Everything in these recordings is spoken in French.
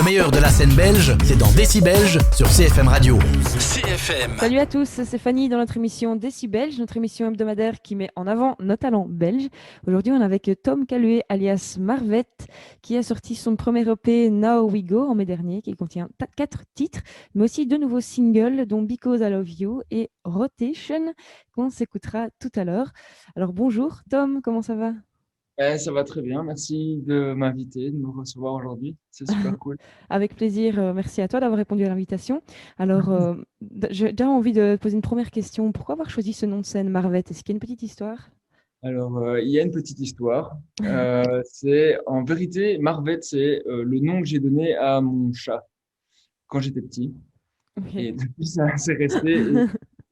Le meilleur de la scène belge, c'est dans Décibelge sur CFM Radio. CFM. Salut à tous, c'est Fanny dans notre émission Décibelge, notre émission hebdomadaire qui met en avant nos talents belges. Aujourd'hui, on est avec Tom Caluet alias Marvet qui a sorti son premier EP Now We Go en mai dernier qui contient 4 titres, mais aussi 2 nouveaux singles dont Because I Love You et Rotation qu'on s'écoutera tout à l'heure. Alors bonjour Tom, comment ça va? Ça va très bien. Merci de m'inviter, de me recevoir aujourd'hui. C'est super cool. Avec plaisir, merci à toi d'avoir répondu à l'invitation. Alors, j'ai déjà envie de poser une première question. Pourquoi avoir choisi ce nom de scène, Marvet? Est-ce qu'il y a une petite histoire? Alors, il y a une petite histoire. C'est en vérité, Marvet, c'est le nom que j'ai donné à mon chat quand j'étais petit. Ok. Et depuis, ça c'est resté.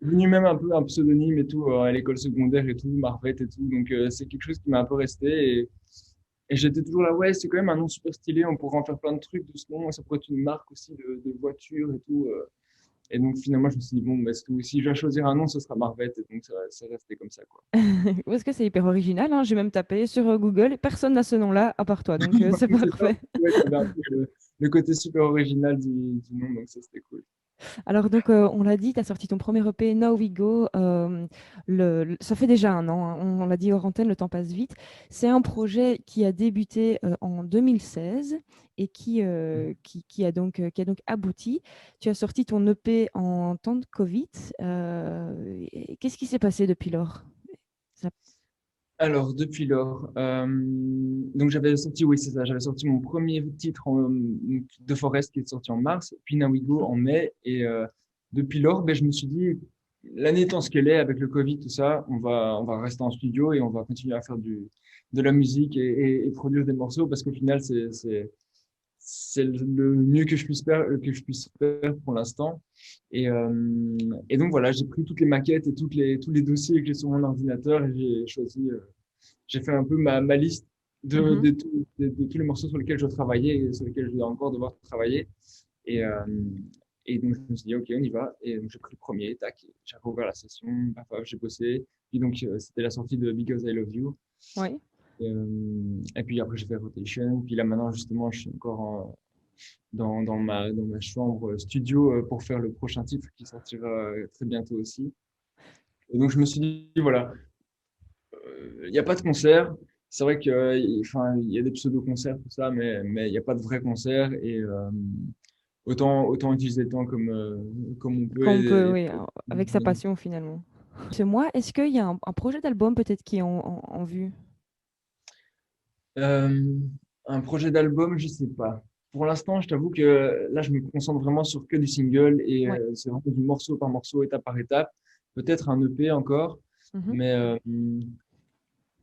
Et c'est devenu même un peu un pseudonyme et tout à l'école secondaire et tout, Marvet et tout. Donc, c'est quelque chose qui m'a un peu resté. Et j'étais toujours là, ouais, c'est quand même un nom super stylé. On pourrait en faire plein de trucs de ce nom. Ça pourrait être une marque aussi de voiture et tout. Et donc, finalement, je me suis dit, bon, bah, si je dois choisir un nom, ce sera Marvet. Et donc, ça resté comme ça, quoi. Parce que c'est hyper original, hein. J'ai même tapé sur Google et personne n'a ce nom-là à part toi, donc c'est C'est ça. parfait. Ouais, t'avais un peu le côté super original du nom, donc ça, c'était cool. Alors donc on l'a dit, tu as sorti ton premier EP Now We Go. Ça fait déjà un an, hein. On l'a dit hors antenne, le temps passe vite. C'est un projet qui a débuté en 2016 et qui a donc abouti. Tu as sorti ton EP en temps de Covid. Et qu'est-ce qui s'est passé depuis lors? Ça- Alors, depuis lors, donc j'avais sorti, oui, c'est ça, j'avais sorti mon premier titre de Forest qui est sorti en mars, puis Now We Go en mai, et depuis lors, ben, je me suis dit, l'année étant ce qu'elle est, avec le Covid, tout ça, on va rester en studio et on va continuer à faire de la musique et produire des morceaux, parce qu'au final, c'est le mieux que je puisse faire pour l'instant. Et donc voilà, j'ai pris toutes les maquettes et tous les dossiers que j'ai sur mon ordinateur et j'ai choisi, j'ai fait un peu ma liste Mhm. de tous les morceaux sur lesquels je travaillais et sur lesquels je vais encore devoir travailler. Et, euh, et donc je me suis dit, ok, on y va. Et donc j'ai pris le premier, tac, j'ai ouvert la session, paf, paf, j'ai bossé. Puis donc c'était la sortie de Because I Love You. Ouais. Et puis après j'ai fait Rotation. Puis là maintenant justement je suis encore dans ma chambre studio pour faire le prochain titre qui sortira très bientôt aussi. Et donc je me suis dit, voilà, il n'y a pas de concert. C'est vrai qu'il enfin, il y a des pseudo-concerts, tout ça, mais il n'y a pas de vrai concert. Et autant utiliser le temps comme on peut. Quand on peut, oui, avec sa passion finalement. Ce mois, est-ce qu'il y a un projet d'album peut-être qui est en vue? Euh, un projet d'album, je sais pas. Pour l'instant, je t'avoue que là, je me concentre vraiment sur que du single et Ouais. c'est vraiment du morceau par morceau, étape par étape. Peut-être un EP encore, Mhm.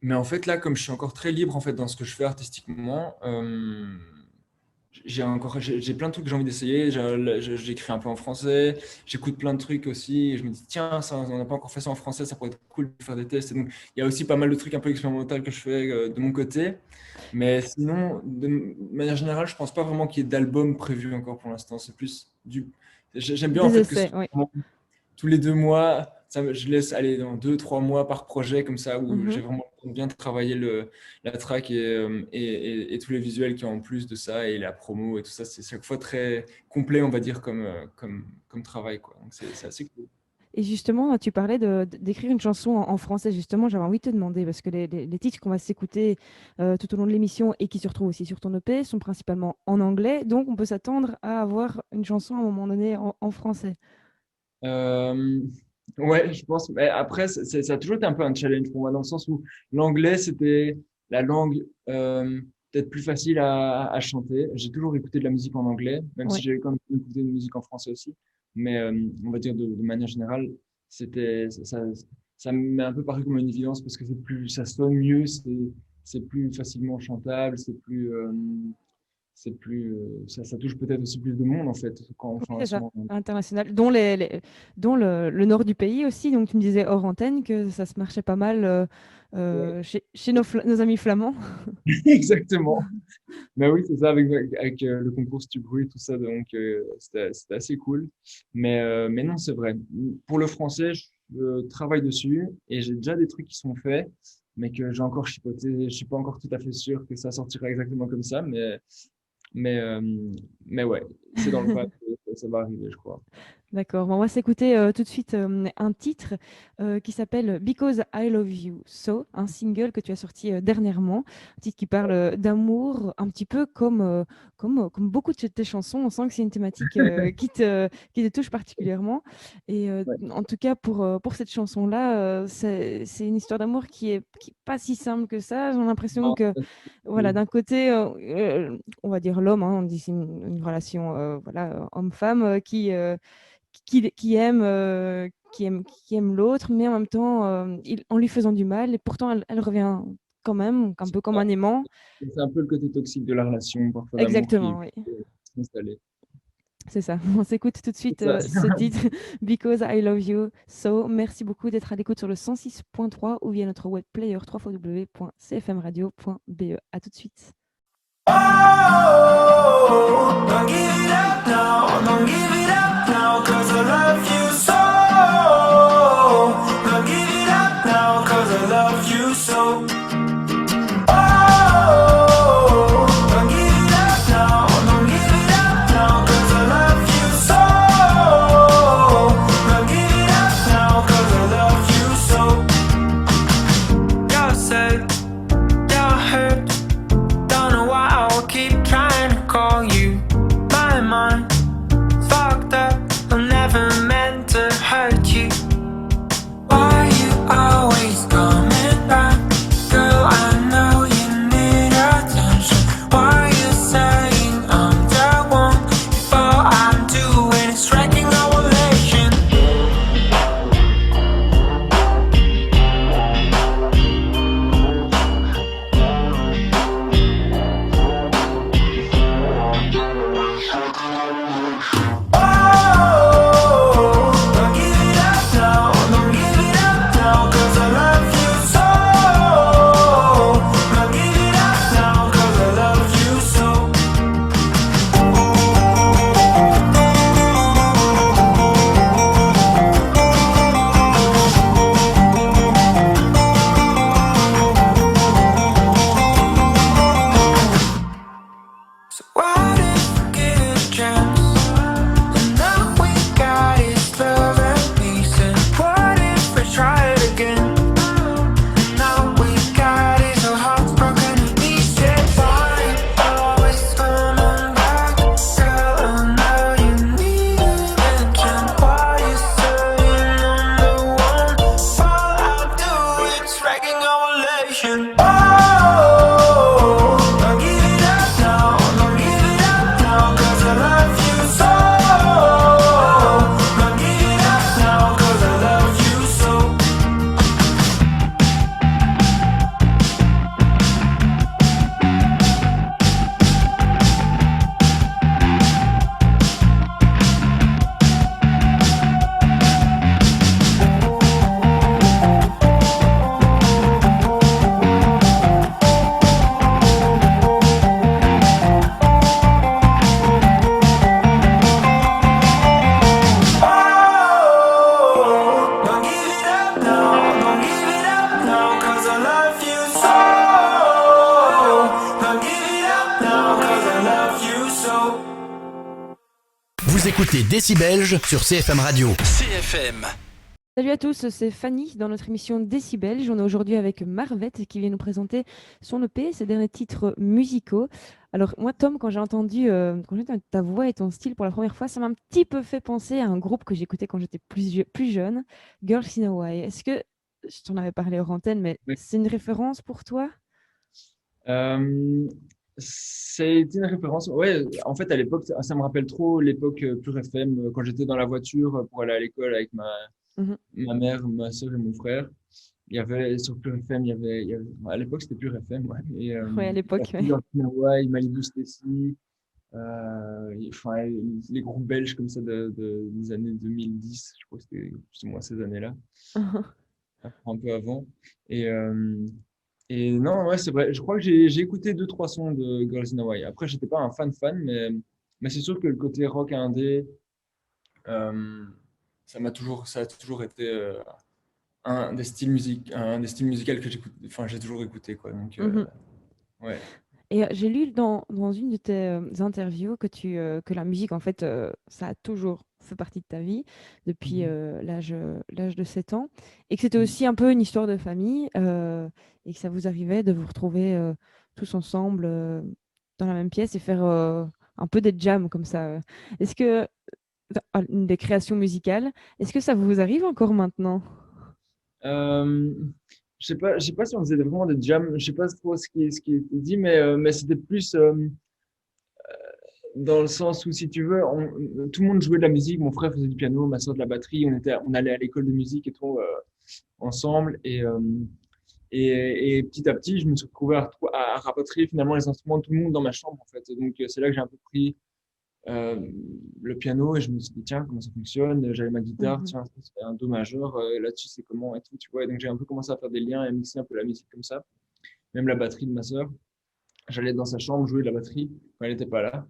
mais en fait là, comme je suis encore très libre en fait dans ce que je fais artistiquement, j'ai plein de trucs que j'ai envie d'essayer. J'écris un peu en français, j'écoute plein de trucs aussi. Et je me dis tiens, ça, on n'a pas encore fait ça en français, ça pourrait être cool de faire des tests. Et donc il y a aussi pas mal de trucs un peu expérimentaux que je fais de mon côté. Mais sinon, de manière générale, je pense pas vraiment qu'il y ait d'album prévu encore pour l'instant. C'est plus du. J'aime bien en Des fait que ce essais, soit oui. vraiment tous les 2 mois. Je laisse aller dans 2, 3 mois par projet comme ça où j'ai Mhm. vraiment bien travaillé la track et tous les visuels qui ont en plus de ça et la promo et tout ça. C'est chaque fois très complet, on va dire, comme travail, quoi. Donc c'est assez cool. Et justement, tu parlais d'écrire une chanson en français. Justement, j'avais envie de te demander, parce que les titres qu'on va s'écouter tout au long de l'émission et qui se retrouvent aussi sur ton EP sont principalement en anglais. Donc, on peut s'attendre à avoir une chanson à un moment donné en français. Euh, ouais, je pense. Mais après, ça a toujours été un peu un challenge pour moi, dans le sens où l'anglais, c'était la langue peut-être plus facile à chanter. J'ai toujours écouté de la musique en anglais, même si Oui, j'ai quand même écouté de la musique en français aussi. Mais on va dire de manière générale, ça me met un peu paru comme une évidence parce que ça sonne mieux, c'est plus facilement chantable, ça touche peut-être aussi plus de monde en fait quand on oui, fait un c'est ça, son. international. Dont le nord du pays aussi. Donc, tu me disais hors antenne que ça se marchait pas mal Ouais. chez nos amis flamands. Exactement. Mais oui, c'est ça, avec le concours Stubru, tout ça, donc c'était assez cool. Mais non, c'est vrai. Pour le français, je travaille dessus et j'ai déjà des trucs qui sont faits, mais que j'ai encore chipoté. Je suis pas encore tout à fait sûr que ça sortira exactement comme ça, Mais, euh, mais ouais, c'est dans le pas que ça va arriver, je crois. D'accord. Bon, on va s'écouter tout de suite un titre qui s'appelle Because I Love You So, un single que tu as sorti dernièrement, un titre qui parle d'amour, un petit peu comme beaucoup de tes chansons. On sent que c'est une thématique qui te touche particulièrement. Et Ouais. en tout cas, pour cette chanson-là, c'est une histoire d'amour qui est pas si simple que ça. J'ai l'impression Non, que, ça, voilà, c'est- d'un côté, on va dire l'homme, hein, on dit c'est une relation voilà, homme-femme qui aime l'autre, mais en même temps, en lui faisant du mal, et pourtant elle revient quand même, un peu comme un aimant. c'est un peu le côté toxique de la relation, parfois d'amour qui Exactement, oui. est installé. C'est ça. On s'écoute tout de suite C'est ça. ce titre, Because I Love You So. Merci beaucoup d'être à l'écoute sur le 106.3 ou via notre web player www.cfmradio.be. À tout de suite. Oh, don't give it up now, don't give it up now, 'cause I love you so. Don't give it up now, 'cause I love you so. Oh, don't give it up now, don't give it up now, 'cause I love you so. Don't give it up now, 'cause I love you so. You're sad, you're hurt. Don't know why I will keep trying to call you. My mind fucked up. I never meant to hurt you. Why you always coming back? Girl, I know you need attention. Why you saying I'm the one if all I'm doing is wrecking our relation? Oh, don't give it up now, don't give it up now, 'cause I love you so. Don't give it up now, 'cause I love you so. So what if we give it a chance? And now we got is love and peace. And what if we try it again? And now we got is our hearts broken to pieces. Why always coming back? Girl, I know you need attention. Why you saying I'm the one? All I do is wrecking our relation. Oh, don't give it up now, don't give it up now, 'cause I love you so. Don't give it up now, 'cause I love you so. Oh, don't give it up now, don't give it up now, 'cause I love you so. Don't give it up now, 'cause I love you so. Vous écoutez Décibelge sur CFM Radio. CFM. Salut à tous, c'est Fanny dans notre émission Décibelge. On est aujourd'hui avec Marvette qui vient nous présenter son EP, ses derniers titres musicaux. Alors moi, Tom, quand j'ai entendu ta voix et ton style pour la première fois, ça m'a un petit peu fait penser à un groupe que j'écoutais quand j'étais plus jeune, Girls in Hawaii. Est-ce que, je t'en avais parlé hors antenne, mais Oui. c'est une référence pour toi? C'est une référence. Ouais, en fait, à l'époque, ça me rappelle trop l'époque Pure FM, quand j'étais dans la voiture pour aller à l'école avec Mhm. ma mère, ma soeur et mon frère. Il y avait, sur Pure FM, à l'époque, c'était Pure FM, ouais. Et, Ouais, à l'époque, ouais. Hawaii, Malibu Stacy, enfin, les groupes belges comme ça des années 2010, je crois que c'était plus ou moins ces années-là, un peu avant. Et, et non, ouais, c'est vrai. Je crois que j'ai écouté deux, trois sons de Girls in Hawaii. Après, j'étais pas un fan, mais c'est sûr que le côté rock indé, euh, ça a toujours été un des styles musicaux que j'écoute, enfin, j'ai toujours écouté, quoi. Donc, Mhm. ouais. Et j'ai lu dans une de tes interviews que la musique, en fait, ça a toujours fait partie de ta vie depuis Mhm. l'âge de 7 ans et que c'était aussi un peu une histoire de famille et que ça vous arrivait de vous retrouver tous ensemble dans la même pièce et faire un peu des jams comme ça. Est-ce que, des créations musicales, est-ce que ça vous arrive encore maintenant? Euh, je sais pas si on faisait vraiment des jams, je sais pas trop ce qui était dit, mais c'était plus dans le sens où, si tu veux, tout le monde jouait de la musique. Mon frère faisait du piano, ma soeur de la batterie. On allait à l'école de musique et tout ensemble. Et petit à petit, je me suis retrouvé à rapatrier finalement les instruments de tout le monde dans ma chambre, en fait. Et donc, c'est là que j'ai un peu pris euh, le piano et je me suis dit, tiens, comment ça fonctionne? J'avais ma guitare, Mhm. tiens, ça, c'est un do majeur, là-dessus, c'est comment et tout, tu vois. Et donc, j'ai un peu commencé à faire des liens et à mixer un peu la musique comme ça. Même la batterie de ma sœur. J'allais dans sa chambre jouer de la batterie quand elle n'était pas là.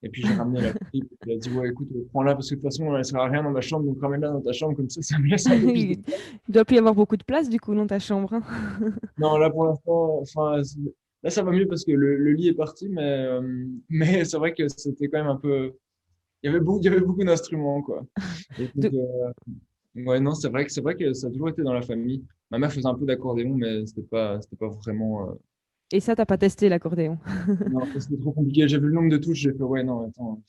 Et puis j'ai ramené la batterie. Elle a dit, ouais, écoute, prends-la parce que de toute façon, elle ne sert à rien dans ma chambre, donc ramène-la dans ta chambre, comme ça me laisse un peu plus de Il place. doit plus y avoir beaucoup de place du coup dans ta chambre, hein. Non, là pour l'instant, enfin, là ça va mieux parce que le lit est parti, mais c'est vrai que c'était quand même un peu. Il y avait beaucoup d'instruments, quoi. Et donc, De- ouais, non, c'est vrai que ça a toujours été dans la famille. Ma mère faisait un peu d'accordéon, mais c'était pas vraiment. Et ça, t'as pas testé l'accordéon. Non, c'était trop compliqué. J'ai vu le nombre de touches, j'ai fait, ouais, non, attends.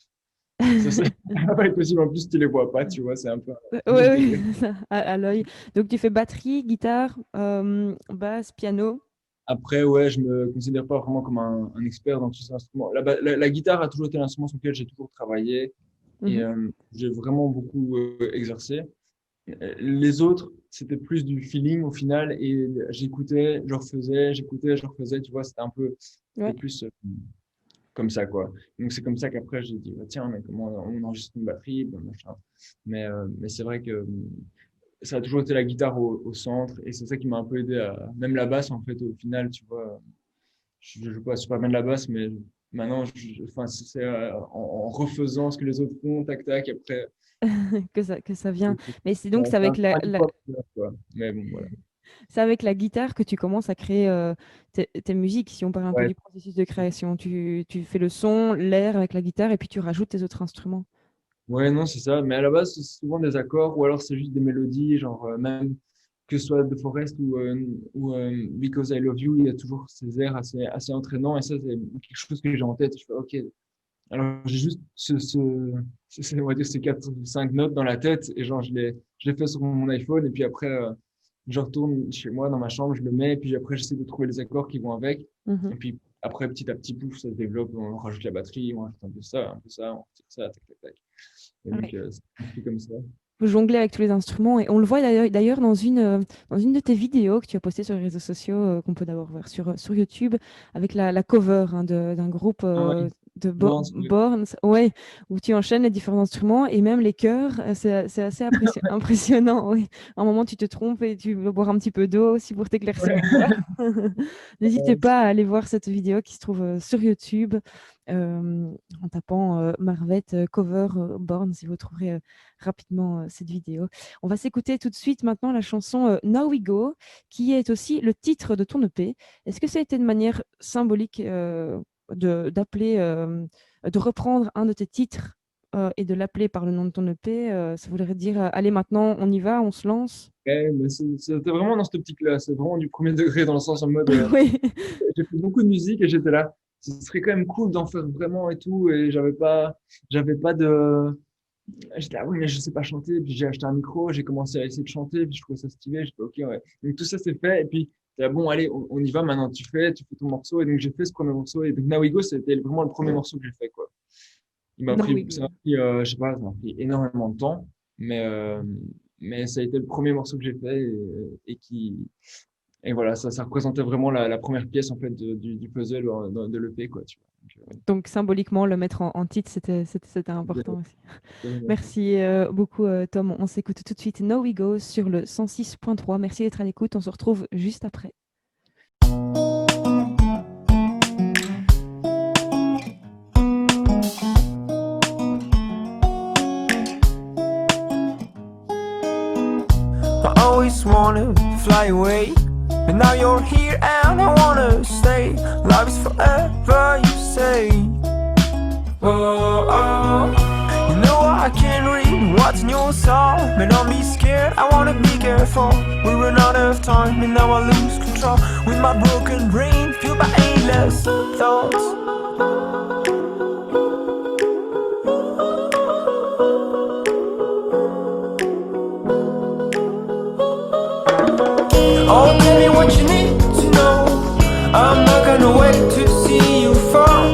Ça va pas être possible. En plus, tu les vois pas, tu vois, c'est un peu un Oui, autre oui, degré. ça, à l'œil. Donc tu fais batterie, guitare, basse, piano. Après, ouais, je me considère pas vraiment comme un expert dans tous ces instruments. La guitare a toujours été l'instrument sur lequel j'ai toujours travaillé et Mhm. j'ai vraiment beaucoup exercé. Les autres, c'était plus du feeling au final et j'écoutais, je refaisais, j'écoutais, je refaisais, tu vois, c'était Ouais. plus comme ça, quoi. Donc c'est comme ça qu'après j'ai dit, bah, tiens, mais comment on enregistre une batterie, ben, machin. Mais c'est vrai que ça a toujours été la guitare au centre et c'est ça qui m'a un peu aidé à même la basse en fait au final tu vois je joue pas super bien de la basse mais maintenant enfin c'est en refaisant ce que les autres font tac tac après Que ça vient. Mais c'est ça donc c'est fait avec la, un hip la- hop quoi mais bon voilà c'est avec la guitare que tu commences à créer tes musiques, si on parle un peu ouais du processus de création. Tu fais le son, l'air avec la guitare et puis tu rajoutes tes autres instruments. ouais non c'est ça mais à la base c'est souvent des accords ou alors c'est juste des mélodies genre même que ce soit The Forest ou Because I Love You il y a toujours ces airs assez entraînants et ça c'est quelque chose que j'ai en tête je fais ok. Alors, j'ai juste on va dire, ces 4 ou 5 notes dans la tête et genre, je les fais sur mon iPhone et puis après, je retourne chez moi dans ma chambre, je le mets et puis après, j'essaie de trouver les accords qui vont avec. Mhm. Et puis après, petit à petit, pouf, ça se développe, on rajoute la batterie, on rajoute un peu ça, on retire ça, tac, tac, tac. Et donc, Ouais. c'est un peu comme ça. Vous jonglez avec tous les instruments et on le voit d'ailleurs dans une de tes vidéos que tu as postées sur les réseaux sociaux qu'on peut d'abord voir sur YouTube avec la cover hein, d'un groupe Ah ouais, de bon, Borns, ouais, où tu enchaînes les différents instruments et même les chœurs. C'est assez impressionnant. Oui. À un moment, tu te trompes et tu veux boire un petit peu d'eau aussi pour t'éclaircir ouais. la voix. N'hésitez pas à aller voir cette vidéo qui se trouve sur YouTube en tapant Marvette cover Borns si vous trouverez rapidement cette vidéo. On va s'écouter tout de suite maintenant la chanson Now We Go, qui est aussi le titre de ton EP. Est-ce que ça a été une manière symbolique de reprendre un de tes titres et de l'appeler par le nom de ton EP? Ça voudrait dire, allez maintenant, on y va, on se lance? Ouais, mais c'était vraiment dans cette optique-là, c'est vraiment du premier degré dans le sens en mode, Oui. j'ai fait beaucoup de musique et j'étais là. Ce serait quand même cool d'en faire vraiment et tout. Et j'avais pas de. J'étais là, oui, mais je sais pas chanter. Puis j'ai acheté un micro, j'ai commencé à essayer de chanter. Puis je trouvais ça stylé. J'ai fait, ok, ouais. Donc tout ça c'est fait. Et puis, j'étais là, bon, allez, on y va maintenant. Tu fais ton morceau. Et donc j'ai fait ce premier morceau. Et donc Now We Go, c'était vraiment le premier morceau que j'ai fait, quoi. Now We Ça m'a Go. pris, je sais pas, ça m'a pris énormément de temps. Mais, euh, mais ça a été le premier morceau que j'ai fait et voilà, ça représentait vraiment la première pièce en fait du puzzle de l'EP quoi, tu vois. Donc symboliquement, le mettre en titre, c'était important aussi. Donc, Merci beaucoup, Tom. On s'écoute tout de suite Now We Go sur le 106.3. Merci d'être à l'écoute. On se retrouve juste après. I always wanna fly away, But now you're here and I wanna stay. Love is forever, you say. Oh, oh. You know I can read what's in your soul, but don't be scared, I wanna be careful. We run out of time and now I lose control. With my broken brain fueled by endless thoughts. Oh, tell me what you need to know. I'm not gonna wait to see you fall.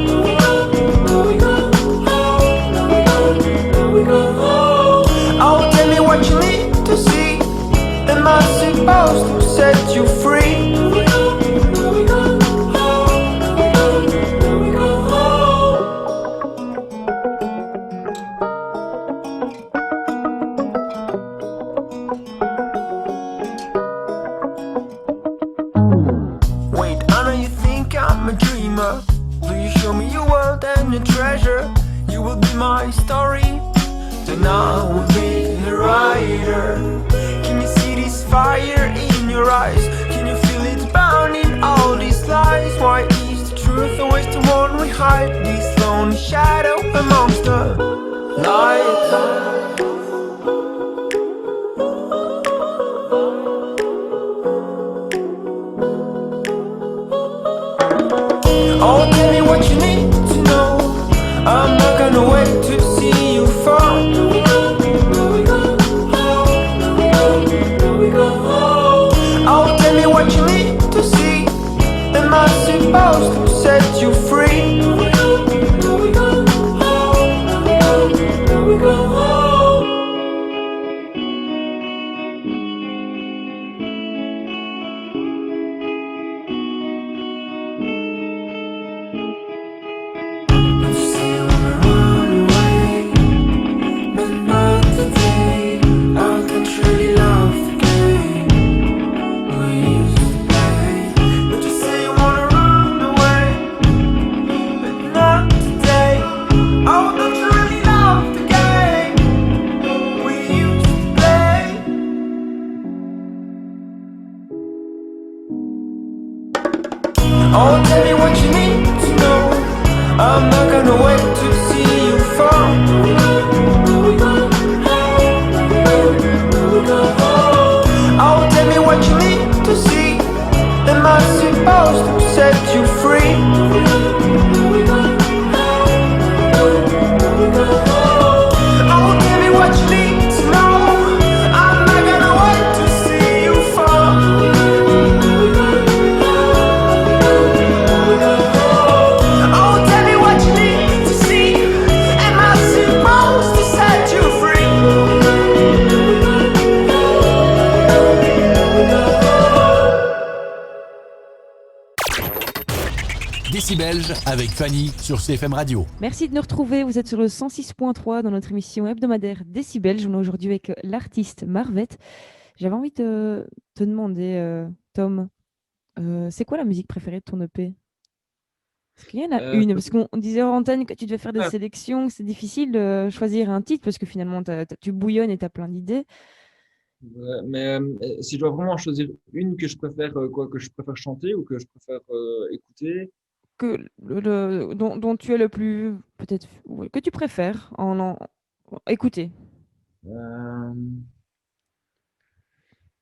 Oh, tell me what you need to see. Am I supposed to set you free? Wait, I know you think I'm a dreamer. Please show me your world and your treasure. You will be my story, then I will be the writer. Can you see this fire in your eyes? Can you feel it burning all these lies? Why is the truth always the one we hide? This lonely shadow amongst the light. Oh, tell me what you need to know. I'm not gonna wait to see you fall. Oh, tell me what you need to see. Am I supposed to set you free? Oh, tell me what you need to know. I'm not gonna wait to see you fall. Oh, tell me what you need to see. Am I supposed to set you free? Oh, tell me what you need to know. I'm not gonna wait to see you fall. Oh, tell me what you need to see. Am I supposed to set you free? Décibelge avec Fanny sur CFM Radio. Merci de nous retrouver. Vous êtes sur le 106.3 dans notre émission hebdomadaire Décibelge. On est aujourd'hui avec l'artiste Marvette. J'avais envie de te demander, Tom, c'est quoi la musique préférée de ton EP? Parce qu'il y en a une. Parce qu'on disait hors antenne que tu devais faire des sélections, que c'est difficile de choisir un titre parce que finalement tu bouillonnes et tu as plein d'idées. Ouais, mais si je dois vraiment choisir une que je préfère, que je préfère chanter ou que je préfère écouter, Dont tu es le plus, peut-être, ouais, que tu préfères écouter.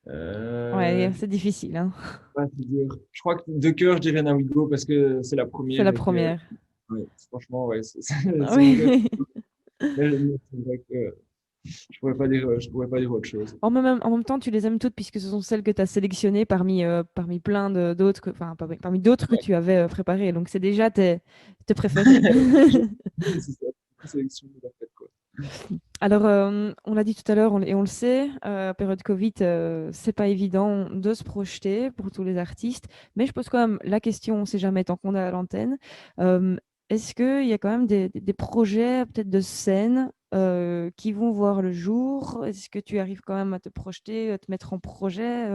euh, Ouais, c'est difficile, hein. ouais, c'est dur. Je crois que de cœur, je dirais Nawigo parce que c'est la première. C'est la et que, première. ouais, franchement, ouais, c'est Ah mon gars. oui. Mais c'est vrai que je pourrais pas dire autre chose. En même temps, tu les aimes toutes puisque ce sont celles que tu as sélectionnées parmi plein d'autres, enfin, parmi d'autres que Ouais, tu avais préparées. Donc, c'est déjà tes préférées. c'est ça, la sélection de la fête, quoi. Alors, on l'a dit tout à l'heure et on le sait, période Covid, c'est pas évident de se projeter pour tous les artistes, mais je pose quand même la question, on ne sait jamais tant qu'on est à l'antenne. Est-ce qu'il y a quand même des projets peut-être de scène qui vont voir le jour? Est-ce que tu arrives quand même à te projeter, à te mettre en projet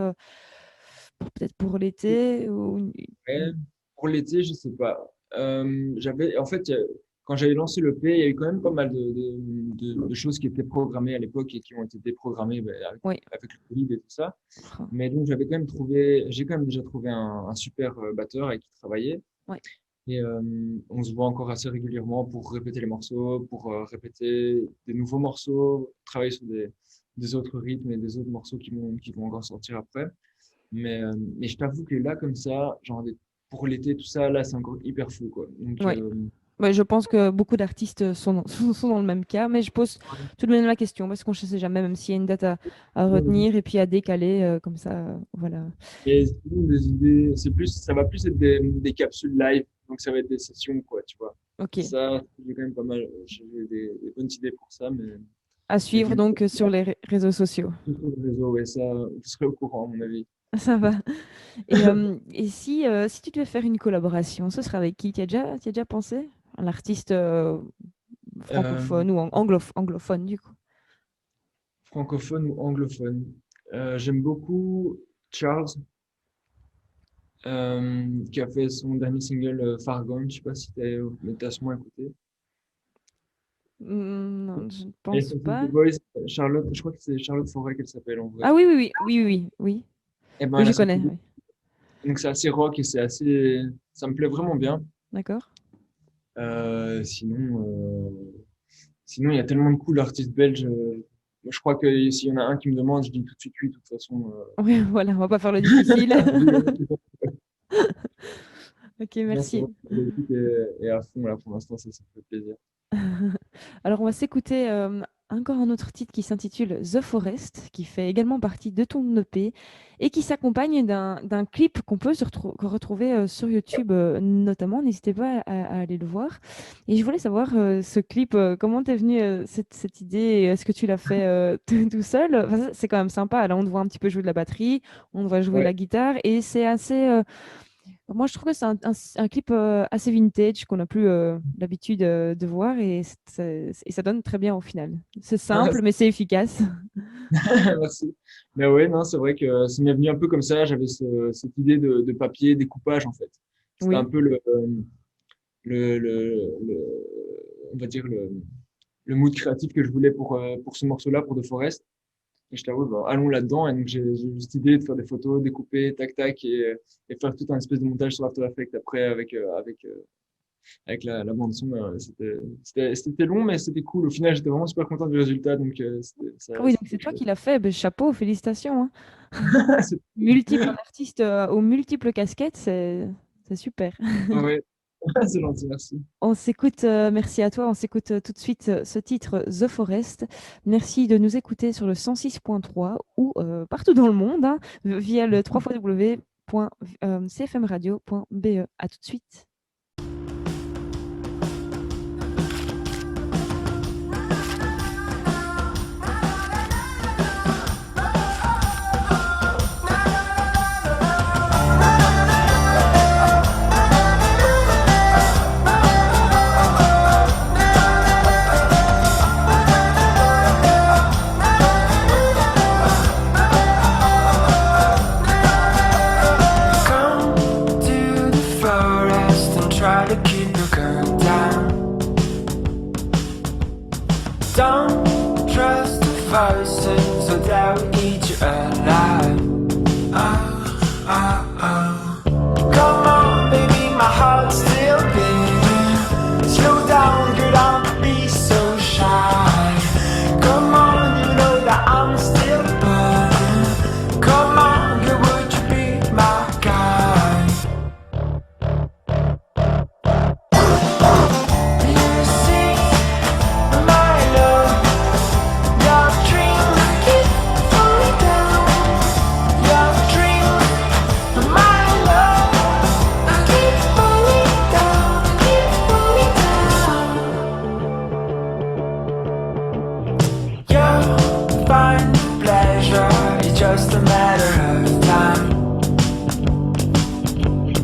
peut-être pour l'été ou... Ouais, pour l'été, je sais pas. En fait, quand j'avais lancé le P, il y a eu quand même pas mal de choses qui étaient programmées à l'époque et qui ont été déprogrammées Oui. avec le Covid et tout ça. Mais donc, j'ai quand même déjà trouvé un super batteur avec qui travailler. Ouais. Et on se voit encore assez régulièrement pour répéter les morceaux, pour répéter des nouveaux morceaux, travailler sur des autres rythmes et des autres morceaux qui vont encore sortir après. Mais je t'avoue que là, comme ça, genre pour l'été, tout ça, là, c'est encore hyper fou, quoi. Donc, Ouais. Ouais, je pense que beaucoup d'artistes sont dans le même cas, mais je pose tout de même la question parce qu'on ne sait jamais, même s'il y a une date à retenir et puis à décaler, comme ça, voilà. Et sinon, des idées, ça va plus être des capsules live, donc ça va être des sessions, quoi, tu vois. Ok. Ça, j'ai quand même pas mal, j'ai des bonnes idées pour ça, mais À suivre donc sur les réseaux sociaux. sur le réseau, ouais, ça, vous serez au courant, à mon avis. Ça va. Et si tu devais faire une collaboration, ce serait avec qui? Tu as déjà pensé? Un artiste francophone ou anglophone, du coup. Francophone ou anglophone. J'aime beaucoup Charles, qui a fait son dernier single Far Gone. Je sais pas si t'as sûrement écouté. Non, je ne Et pense son pas. The Voice, Charlotte, je crois que c'est Charlotte Forêt qu'elle s'appelle en vrai. Ah oui. Et ben, Oui, elle a je connais. sorti- Oui. Donc c'est assez rock et ça me plaît vraiment bien. D'accord. Sinon, il y a tellement de cool artistes belges. Je crois que s'il y en a un qui me demande, je dis tout de suite oui, de toute façon. Oui, voilà, on va pas faire le difficile. Ok, Non, c'est merci. vrai que l'équipe est à fond là pour l'instant, ça fait plaisir. Alors, on va s'écouter encore un autre titre qui s'intitule The Forest, qui fait également partie de ton EP et qui s'accompagne d'un clip qu'on peut retrouver sur YouTube notamment. N'hésitez pas à aller le voir. Et je voulais savoir, ce clip, comment t'es venue cette idée? Est-ce que tu l'as fait tout seul? Enfin, c'est quand même sympa. Là, on te voit un petit peu jouer de la batterie, on te voit jouer Ouais. la guitare et c'est assez... moi, je trouve que c'est un clip assez vintage qu'on n'a plus l'habitude de voir et ça donne très bien au final. C'est simple, mais c'est efficace. Merci. Mais ouais, non, c'est vrai que ça m'est venu un peu comme ça. J'avais cette idée de papier découpage en fait. C'était Oui, un peu le- on va dire le mood créatif que je voulais pour ce morceau-là, pour The Forest. Et je t'avoue, bah, allons là-dedans. Et donc, j'ai eu cette idée de faire des photos, découper, tac, tac, et faire tout un espèce de montage sur After Effects après avec la bande son. C'était long, mais c'était cool. Au final, j'étais vraiment super content du résultat. Donc, ah oui, donc c'était c'est toi chouette. qui l'as fait. Ben, chapeau, félicitations, hein. C'est- Multiple artiste aux multiples casquettes, c'est super. Ouais, c'est gentil, merci. On s'écoute, merci à toi, on s'écoute tout de suite ce titre The Forest. Merci de nous écouter sur le 106.3 ou partout dans le monde, hein, via le www.cfmradio.be. À tout de suite. Come to the forest and try to keep your gun down. Don't trust the voices that will eat you alive. Come on, baby, my heart's still beating. Slow down, girl, don't be so shy. Come on, you know that I'm still burning. Come on, girl, would you be my guy? You see, my love, your dreams keep falling down. Your dreams, my love, keep falling down, keep falling down. You'll find pleasure, it's just a matter of time.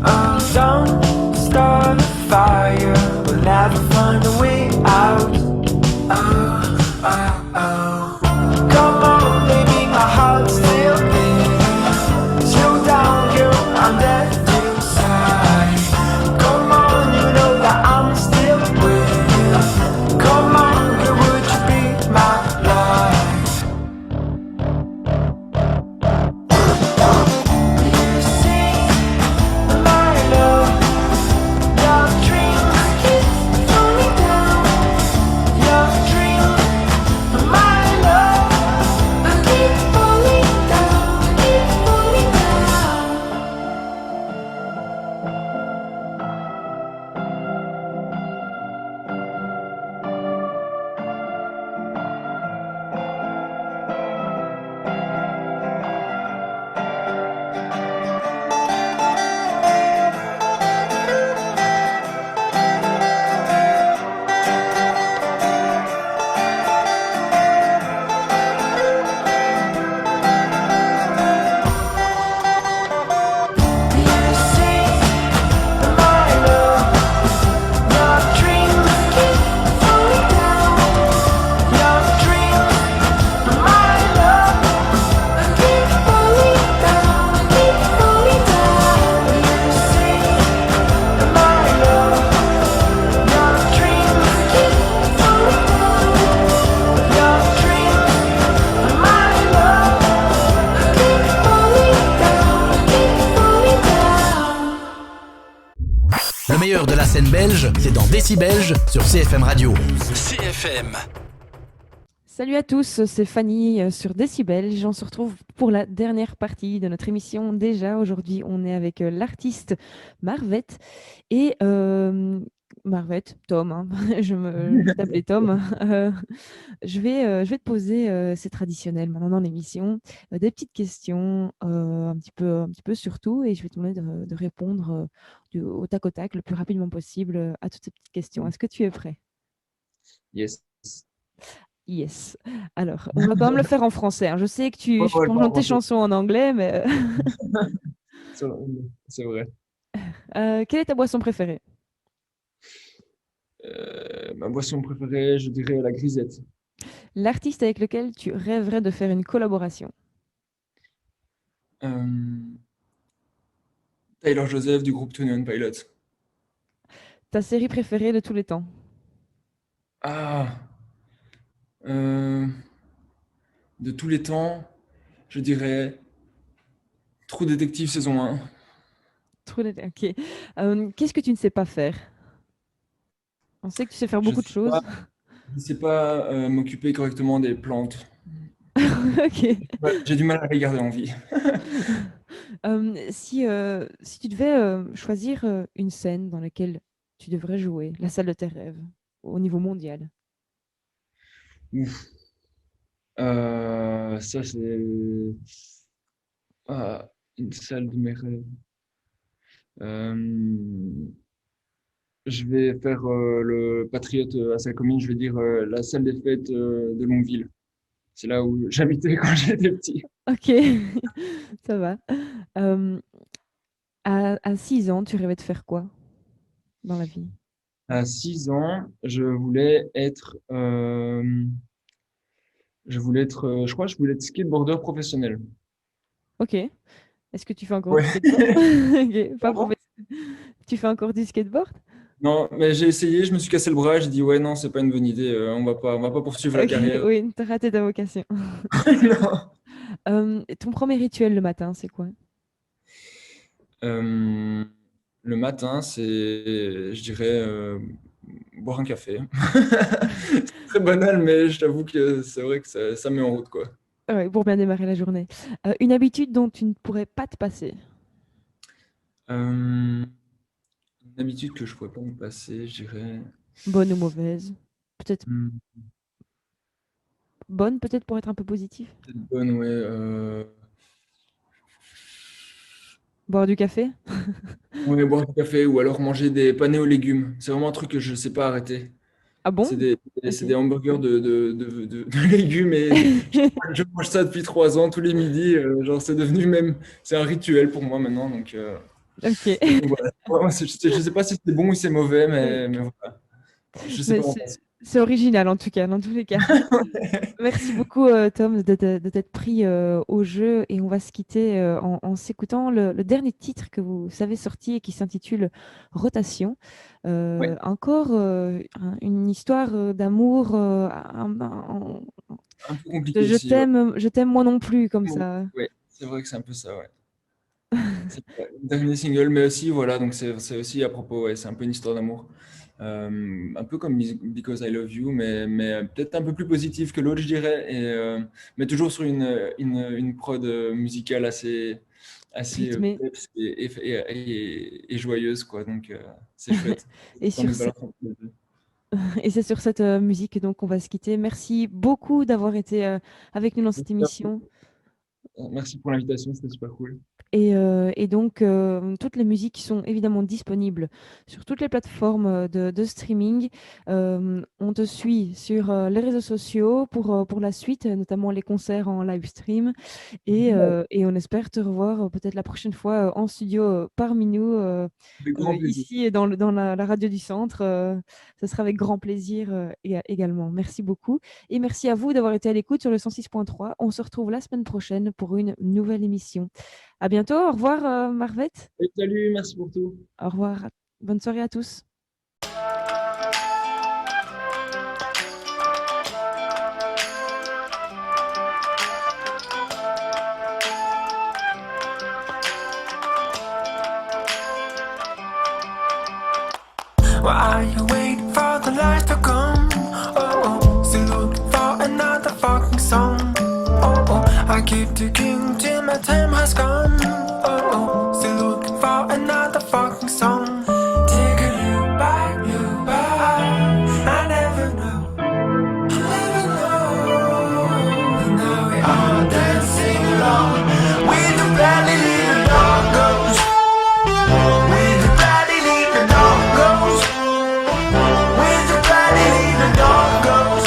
Oh, don't start a fire, we'll never find a way out. Come on, baby, my heart's still beating. Slow down, girl, I'm dead inside. Come on, you know that I'm still waiting. meilleur de la scène belge, c'est dans Décibelge sur CFM Radio. CFM. Salut à tous, c'est Fanny sur Décibelge. On se retrouve pour la dernière partie de notre émission. Déjà, aujourd'hui, on est avec l'artiste Marvette et Marvette, Tom, hein. Je vais t'appeler Tom. Je vais te poser, c'est traditionnel maintenant dans l'émission, des petites questions, un petit peu sur tout, et je vais te demander de répondre au tac au tac le plus rapidement possible à toutes ces petites questions. Est-ce que tu es prêt? Yes. Yes. Alors, on va quand même le faire en français, hein. Je sais que tu Ouais, chantes tes pardon. chansons en anglais, mais C'est c'est vrai. quelle est ta boisson préférée? Ma boisson préférée, je dirais la grisette. L'artiste avec lequel tu rêverais de faire une collaboration? Euh, Tyler Joseph du groupe 21 Pilots. Ta série préférée de tous les temps? Ah, euh, de tous les temps, je dirais True Detective saison 1. Ok. Qu'est-ce que tu ne sais pas faire? On sait que tu sais faire Je beaucoup de sais pas, choses. je sais pas m'occuper correctement des plantes. Ok. Ouais, j'ai du mal à les garder en vie. Si tu devais choisir une scène dans laquelle tu devrais jouer, la salle de tes rêves, au niveau mondial. Ouf. Ça, c'est une salle de mes rêves. Euh, je vais faire le patriote à sa commune, je vais dire la salle des fêtes de Longueville. C'est là où j'habitais quand j'étais petit. Ok, ça va. Euh, à 6 ans, tu rêvais de faire quoi dans la vie? À 6 ans, je crois que je voulais être skateboarder professionnel. Ok. Est-ce que tu fais encore Ouais. du skateboard? Ok, pas Pardon? professionnel. Tu fais encore du skateboard? Non, mais j'ai essayé, je me suis cassé le bras, j'ai dit ouais non, c'est pas une bonne idée, on va pas poursuivre la Ok, carrière. oui, t'as raté ta vocation. Non. Ton premier rituel le matin, c'est quoi? Euh, le matin, je dirais, boire un café. C'est très banal, mais je t'avoue que c'est vrai que ça met en route, quoi. Ouais, pour bien démarrer la journée. Une habitude dont tu ne pourrais pas te passer. Une habitude que je pourrais pas me passer, je dirais. Bonne ou mauvaise? Peut-être hmm, bonne, peut-être pour être un peu positif. Peut-être bonne, ouais. Boire du café? Ouais, boire du café ou alors manger des panés aux légumes. C'est vraiment un truc que je sais pas arrêter. Ah C'est bon? des, Ok. c'est des hamburgers de légumes et je mange ça depuis 3 ans tous les midis. Genre, c'est devenu même, c'est un rituel pour moi maintenant. Ok. Donc voilà. Ouais, je sais pas si c'est bon ou c'est mauvais, mais voilà. Je sais Mais pas m'en passer. c'est original en tout cas, dans tous les cas. Merci beaucoup, Tom, de t'être pris au jeu, et on va se quitter en s'écoutant le dernier titre que vous avez sorti et qui s'intitule Rotation. Ouais, Encore une histoire d'amour, un peu compliqué aussi. Ouais. je t'aime moi non plus, comme Bon, ça. ouais, c'est vrai que c'est un peu ça, ouais. C'est le dernier single, mais aussi, voilà, donc c'est aussi à propos, ouais, c'est un peu une histoire d'amour. Un peu comme Because I Love You, mais peut-être un peu plus positif que l'autre, je dirais, mais toujours sur une prod musicale assez Rythmé. peps et joyeuse, quoi. Donc, c'est chouette. Et Dans sur une ce- balance entre les deux. et c'est sur cette musique donc qu'on va se quitter. Merci beaucoup d'avoir été avec nous dans cette émission. Merci pour l'invitation, c'était super cool. Et donc, toutes les musiques sont évidemment disponibles sur toutes les plateformes de streaming. On te suit sur les réseaux sociaux pour la suite, notamment les concerts en live stream. Et on espère te revoir peut-être la prochaine fois en studio parmi nous, Avec grand plaisir. ici dans la radio du centre. Ce sera avec grand plaisir également. Merci beaucoup. Et merci à vous d'avoir été à l'écoute sur le 106.3. On se retrouve la semaine prochaine pour une nouvelle émission. À bientôt. Au revoir, Marvette. Et salut, merci pour tout. Au revoir. Bonne soirée à tous. Why are you waiting for the lights to come? Oh, oh, still looking for another fucking song. Oh, oh, I keep ticking till my time has come. Oh, oh, still looking for another fucking song. Taking you back, I never know, I never know. And now we all dancing along with the bloody little dog goes. With the bloody little dog goes. With the bloody little dog goes.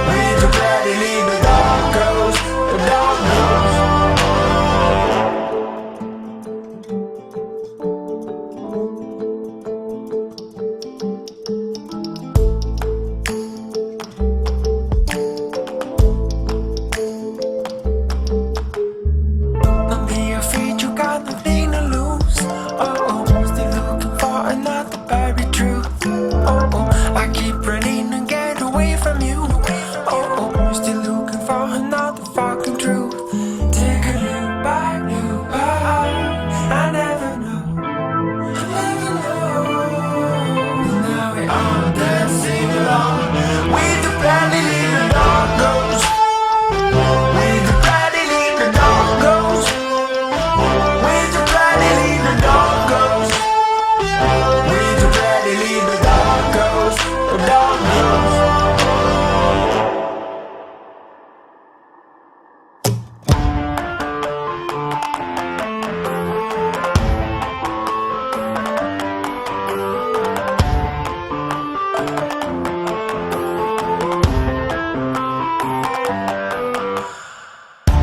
With the bloody little dog goes. The dog goes. Don't be afraid, you got nothing to lose. Oh, oh, still looking for another buried truth. Oh, oh, I keep running and get away from you. Oh, oh, still looking for another fucking truth. Take a look back, I never know, I never know. And now we all dancing along with the bloody little dog goes. With the bloody little dog goes. With the bloody little dog goes. With the bloody little dog goes. The dog goes.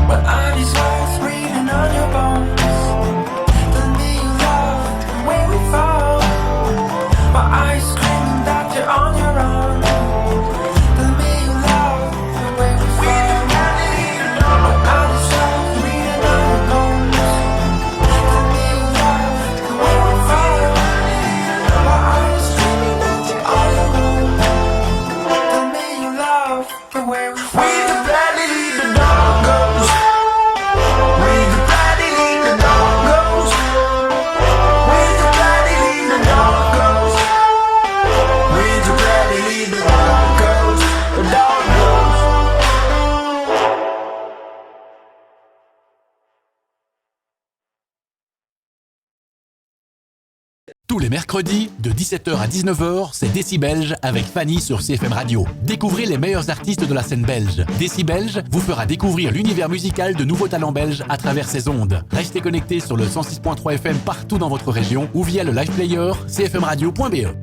What are these words written on your bones? Tell me you love the way we fall. Why are you screaming that you're on your own? Tell me you love the way we fall. What are these words written on your bones? Tell me you love the way we fall. Why are you screaming that you're on your own? Tell me you love the way we fall. With the bloody little dog goes. With the bloody little dog goes. With the bloody little dog goes. With the bloody little dog goes. The dog goes. Tous les mercredis, de 17h à 19h, c'est Décibelge avec Fanny sur CFM Radio. Découvrez les meilleurs artistes de la scène belge. Décibelge vous fera découvrir l'univers musical de nouveaux talents belges à travers ses ondes. Restez connectés sur le 106.3 FM partout dans votre région ou via le live player cfmradio.be.